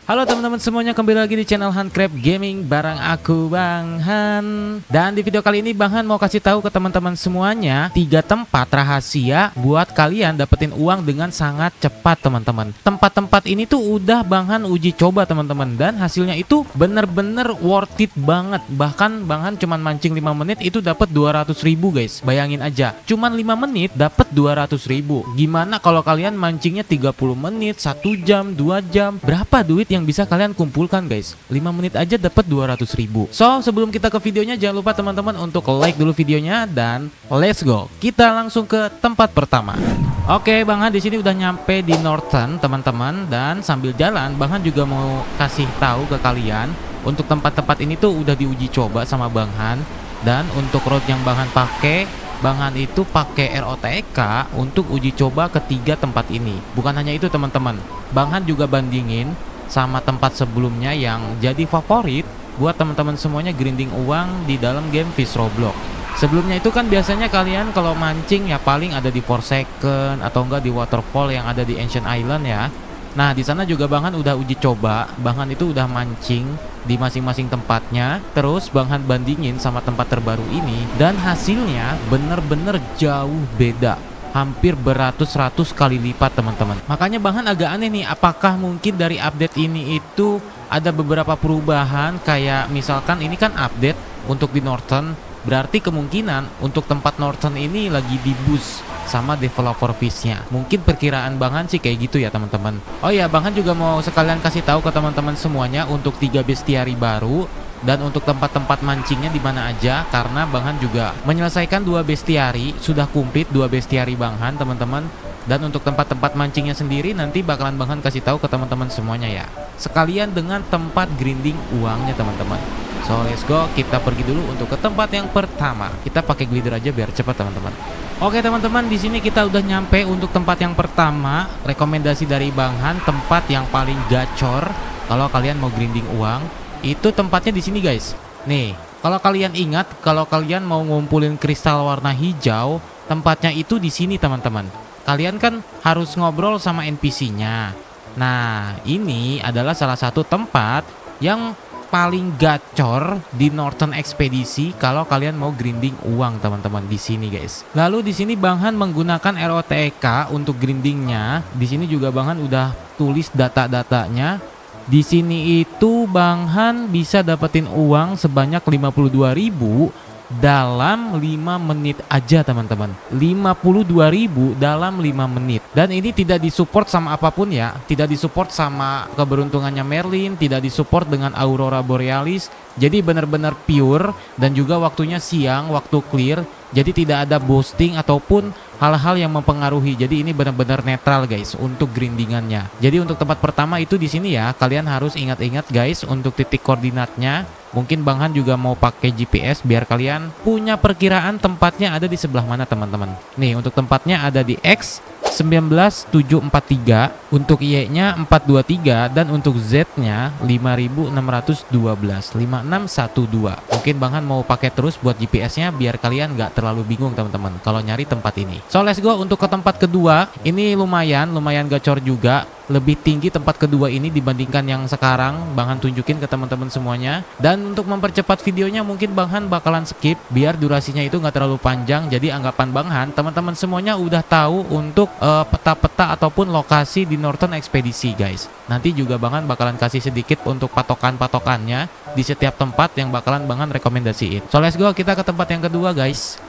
Halo teman-teman semuanya, kembali lagi di channel Handcraft Gaming bareng aku Bang Han. Dan di video kali ini Bang Han mau kasih tahu ke teman-teman semuanya 3 tempat rahasia buat kalian dapetin uang dengan sangat cepat teman-teman. Tempat-tempat ini tuh udah Bang Han uji coba teman-teman, dan hasilnya itu bener-bener worth it banget. Bahkan Bang Han cuman mancing 5 menit itu dapat 200.000 guys. Bayangin aja, cuman 5 menit dapat 200.000. Gimana kalau kalian mancingnya 30 menit, 1 jam, 2 jam? Berapa duit yang bisa kalian kumpulkan guys? 5 menit aja dapat 200.000. So sebelum kita ke videonya, jangan lupa teman-teman untuk like dulu videonya dan let's go. Kita langsung ke tempat pertama. Oke, Bang Han di sini udah nyampe di Norton teman-teman, dan sambil jalan Bang Han juga mau kasih tahu ke kalian untuk tempat-tempat ini tuh udah diuji coba sama Bang Han. Dan untuk road yang Bang Han pakai, Bang Han itu pakai ROTK untuk uji coba ketiga tempat ini. Bukan hanya itu teman-teman, Bang Han juga bandingin sama tempat sebelumnya yang jadi favorit buat teman-teman semuanya grinding uang di dalam game Fish Roblox. Sebelumnya itu kan biasanya kalian kalau mancing ya paling ada di Forsaken atau enggak di waterfall yang ada di Ancient Island ya. Nah di sana juga Bang Han udah uji coba, Bang Han itu udah mancing di masing-masing tempatnya. Terus Bang Han bandingin sama tempat terbaru ini, dan hasilnya bener-bener jauh beda, hampir beratus-ratus kali lipat teman-teman. Makanya Bang Han agak aneh nih, apakah mungkin dari update ini itu ada beberapa perubahan, kayak misalkan ini kan update untuk di Norton, berarti kemungkinan untuk tempat Norton ini lagi di boost sama developer Fish-nya. Mungkin perkiraan Bang Han sih kayak gitu ya teman-teman. Oh ya, Bang Han juga mau sekalian kasih tahu ke teman-teman semuanya untuk 3 bestiari baru dan untuk tempat-tempat mancingnya di mana aja, karena Bang Han juga menyelesaikan 2 bestiari, sudah komplit 2 bestiari Bang Han teman-teman. Dan untuk tempat-tempat mancingnya sendiri nanti bakalan Bang Han kasih tahu ke teman-teman semuanya ya, sekalian dengan tempat grinding uangnya teman-teman. So let's go, kita pergi dulu untuk ke tempat yang pertama. Kita pakai glider aja biar cepat teman-teman. Oke teman-teman, di sini kita udah nyampe untuk tempat yang pertama. Rekomendasi dari Bang Han, tempat yang paling gacor kalau kalian mau grinding uang. Itu tempatnya di sini guys. Nih, kalau kalian ingat, kalau kalian mau ngumpulin kristal warna hijau, tempatnya itu di sini teman-teman. Kalian kan harus ngobrol sama NPC-nya. Nah, ini adalah salah satu tempat yang paling gacor di Northern Expedition kalau kalian mau grinding uang teman-teman di sini guys. Lalu di sini Bang Han menggunakan ROTK untuk grindingnya. Di sini juga Bang Han udah tulis data-datanya. Di sini itu Bang Han bisa dapetin uang sebanyak 52.000 dalam 5 menit aja teman-teman. 52.000 dalam 5 menit. Dan ini tidak disupport sama apapun ya. Tidak disupport sama keberuntungannya Merlin, tidak disupport dengan Aurora Borealis. Jadi benar-benar pure, dan juga waktunya siang, waktu clear. Jadi tidak ada boosting ataupun hal-hal yang mempengaruhi. Jadi ini benar-benar netral guys untuk grindingannya. Jadi untuk tempat pertama itu di sini ya, kalian harus ingat-ingat guys untuk titik koordinatnya. Mungkin Bang Han juga mau pakai GPS biar kalian punya perkiraan tempatnya ada di sebelah mana teman-teman. Nih untuk tempatnya ada di X 19743, untuk Y-nya 423, dan untuk Z-nya 5612, 5612. Mungkin Bang Han mau pakai terus buat GPS-nya biar kalian nggak terlalu bingung teman-teman kalau nyari tempat ini. So let's go untuk ke tempat kedua. Ini lumayan gacor juga. Lebih tinggi tempat kedua ini dibandingkan yang sekarang Bang Han tunjukin ke teman-teman semuanya. Dan untuk mempercepat videonya mungkin Bang Han bakalan skip biar durasinya itu nggak terlalu panjang. Jadi anggapan Bang Han, teman-teman semuanya udah tahu untuk peta-peta ataupun lokasi di Northern Expedition guys. Nanti juga Bang Han bakalan kasih sedikit untuk patokan-patokannya di setiap tempat yang bakalan Bang Han rekomendasiin. So let's go, kita ke tempat yang kedua guys.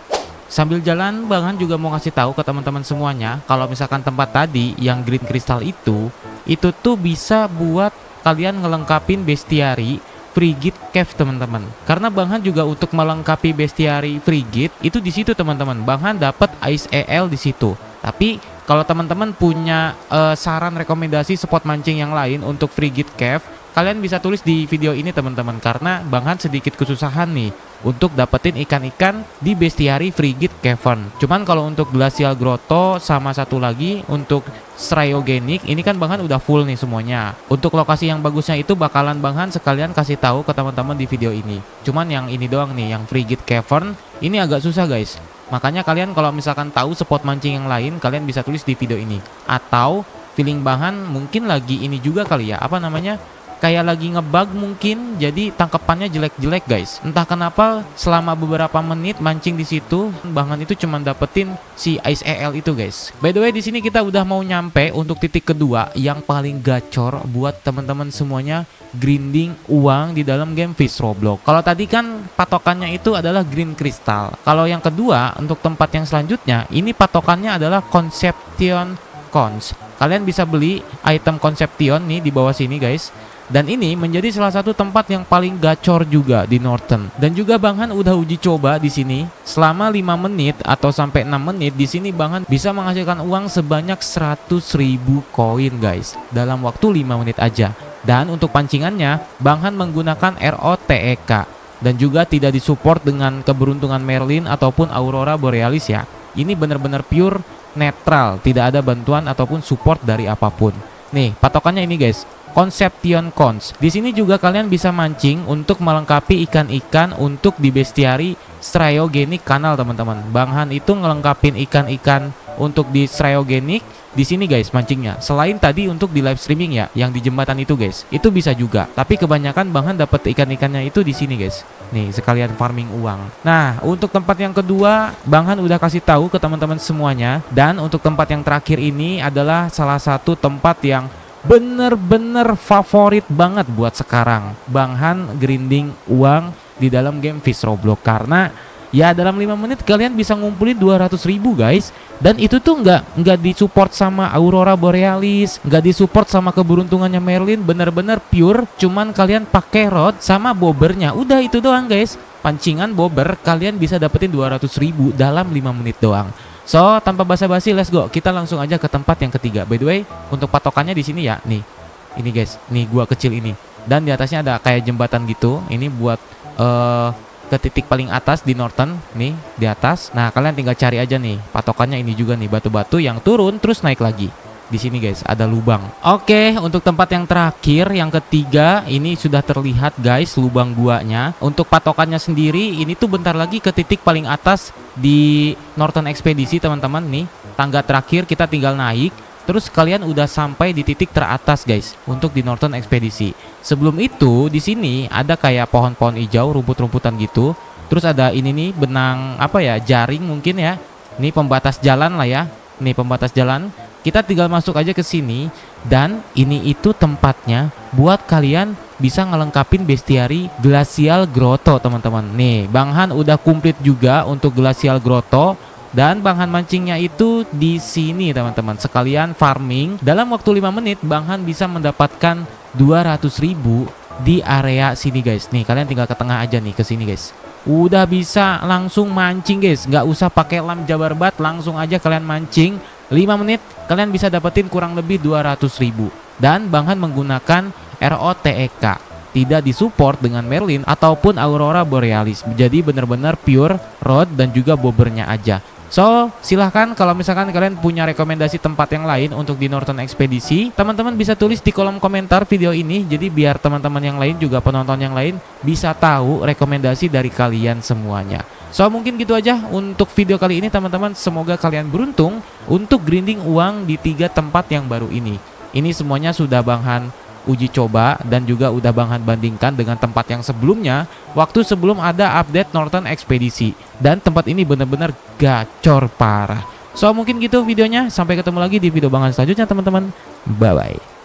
Sambil jalan Bang Han juga mau ngasih tahu ke teman-teman semuanya kalau misalkan tempat tadi yang green crystal itu tuh bisa buat kalian ngelengkapin bestiari Frigate Cave teman-teman. Karena Bang Han juga untuk melengkapi bestiari Frigate itu di situ teman-teman. Bang Han dapat Ice EL di situ. Tapi kalau teman-teman punya saran rekomendasi spot mancing yang lain untuk Frigate Cave, kalian bisa tulis di video ini teman-teman, karena Bang Han sedikit kesusahan nih untuk dapetin ikan-ikan di bestiari Frigate Cavern. Cuman kalau untuk Glacial Grotto sama satu lagi untuk Cryogenic ini kan Bang Han udah full nih semuanya. Untuk lokasi yang bagusnya itu bakalan Bang Han sekalian kasih tahu ke teman-teman di video ini. Cuman yang ini doang nih, yang Frigate Cavern ini agak susah guys. Makanya kalian kalau misalkan tahu spot mancing yang lain, kalian bisa tulis di video ini. Atau feeling Bang Han mungkin lagi ini juga kali ya, apa namanya, kayak lagi ngebug mungkin, jadi tangkapannya jelek-jelek guys. Entah kenapa selama beberapa menit mancing di situ, Bang Han itu cuma dapetin si Ice EL itu guys. By the way, di sini kita udah mau nyampe untuk titik kedua yang paling gacor buat teman-teman semuanya, grinding uang di dalam game Fish Roblox. Kalau tadi kan patokannya itu adalah green crystal. Kalau yang kedua untuk tempat yang selanjutnya, ini patokannya adalah Conception Coins. Kalian bisa beli item Conception nih di bawah sini guys. Dan ini menjadi salah satu tempat yang paling gacor juga di Northern. Dan juga Bang Han udah uji coba di sini selama 5 menit atau sampai 6 menit. Di sini Bang Han bisa menghasilkan uang sebanyak 100.000 koin guys dalam waktu 5 menit aja. Dan untuk pancingannya Bang Han menggunakan ROTEK dan juga tidak disupport dengan keberuntungan Merlin ataupun Aurora Borealis ya. Ini benar-benar pure netral, tidak ada bantuan ataupun support dari apapun. Nih, patokannya ini guys. Conception Coins. Di sini juga kalian bisa mancing untuk melengkapi ikan-ikan untuk di bestiary Cryogenic Kanal teman-teman. Bang Han itu ngelengkapin ikan-ikan untuk di Cryogenic di sini guys mancingnya. Selain tadi untuk di live streaming ya, yang di jembatan itu guys, itu bisa juga. Tapi kebanyakan Bang Han dapat ikan-ikannya itu di sini guys. Nih sekalian farming uang. Nah untuk tempat yang kedua Bang Han udah kasih tahu ke teman-teman semuanya. Dan untuk tempat yang terakhir ini adalah salah satu tempat yang bener-bener favorit banget buat sekarang Bang Han grinding uang di dalam game Fish Roblox. Karena ya dalam 5 menit kalian bisa ngumpulin 200.000 guys. Dan itu tuh nggak disupport sama Aurora Borealis, nggak disupport sama keberuntungannya Merlin. Bener-bener pure, cuman kalian pakai rod sama bobbernya. Udah itu doang guys. Pancingan bobber kalian bisa dapetin 200.000 dalam 5 menit doang. So, tanpa basa-basi, let's go. Kita langsung aja ke tempat yang ketiga. By the way, untuk patokannya di sini ya, nih. Ini guys, nih gua kecil ini. Dan di atasnya ada kayak jembatan gitu. Ini buat ke titik paling atas di Northern, nih, di atas. Nah, kalian tinggal cari aja nih. Patokannya ini juga nih, batu-batu yang turun terus naik lagi. Di sini guys, ada lubang. Oke, untuk tempat yang terakhir, yang ketiga, ini sudah terlihat guys lubang guanya. Untuk patokannya sendiri, ini tuh bentar lagi ke titik paling atas di Northern Expedition teman-teman nih. Tangga terakhir kita tinggal naik. Terus kalian udah sampai di titik teratas guys untuk di Northern Expedition. Sebelum itu di sini ada kayak pohon-pohon hijau, rumput-rumputan gitu. Terus ada ini nih benang apa ya, jaring mungkin ya. Ini pembatas jalan lah ya. Nih pembatas jalan. Kita tinggal masuk aja ke sini dan ini itu tempatnya buat kalian bisa ngelengkapin bestiary Glacial Grotto teman-teman. Nih, Bang Han udah komplit juga untuk Glacial Grotto dan Bang Han mancingnya itu di sini teman-teman. Sekalian farming dalam waktu 5 menit Bang Han bisa mendapatkan 200.000 di area sini guys. Nih, kalian tinggal ke tengah aja nih ke sini guys. Udah bisa langsung mancing guys, nggak usah pakai lam jabar bat, langsung aja kalian mancing. 5 menit kalian bisa dapetin kurang lebih 200.000. Dan Bang Han menggunakan ROTEK, tidak disupport dengan Merlin ataupun Aurora Borealis. Jadi benar-benar pure rod dan juga bobbernya aja. So silahkan kalau misalkan kalian punya rekomendasi tempat yang lain untuk di Northern Expedition, teman-teman bisa tulis di kolom komentar video ini. Jadi biar teman-teman yang lain juga penonton yang lain bisa tahu rekomendasi dari kalian semuanya. So mungkin gitu aja untuk video kali ini teman-teman. Semoga kalian beruntung untuk grinding uang di 3 tempat yang baru ini. Ini semuanya sudah Bang Han uji coba dan juga udah Bang Han bandingkan dengan tempat yang sebelumnya, waktu sebelum ada update Northern Expedition. Dan tempat ini benar-benar gacor parah. So mungkin gitu videonya. Sampai ketemu lagi di video Bang Han selanjutnya teman-teman. Bye bye.